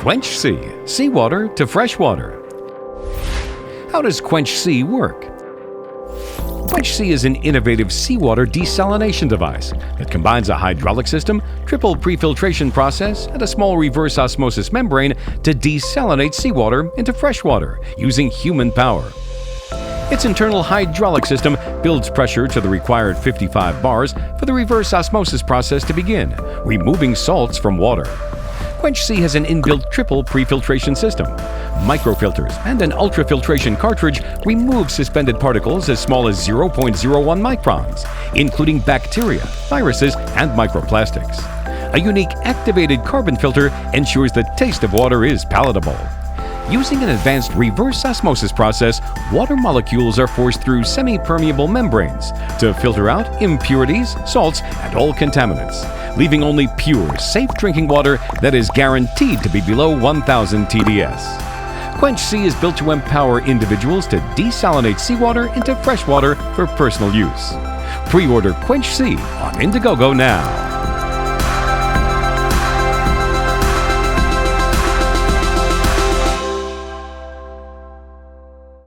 QuenchSea, seawater to freshwater. How does QuenchSea work? QuenchSea is an innovative seawater desalination device that combines a hydraulic system, triple pre-filtration process, and a small reverse osmosis membrane to desalinate seawater into freshwater using human power. Its internal hydraulic system builds pressure to the required 55 bars for the reverse osmosis process to begin, removing salts from water. QuenchSea has an inbuilt triple pre-filtration system. Microfilters and an ultrafiltration cartridge remove suspended particles as small as 0.01 microns, including bacteria, viruses, and microplastics. A unique activated carbon filter ensures the taste of water is palatable. Using an advanced reverse osmosis process, water molecules are forced through semi-permeable membranes to filter out impurities, salts, and all contaminants, leaving only pure, safe drinking water that is guaranteed to be below 1,000 TDS. QuenchSea is built to empower individuals to desalinate seawater into freshwater for personal use. Pre-order QuenchSea on Indiegogo now.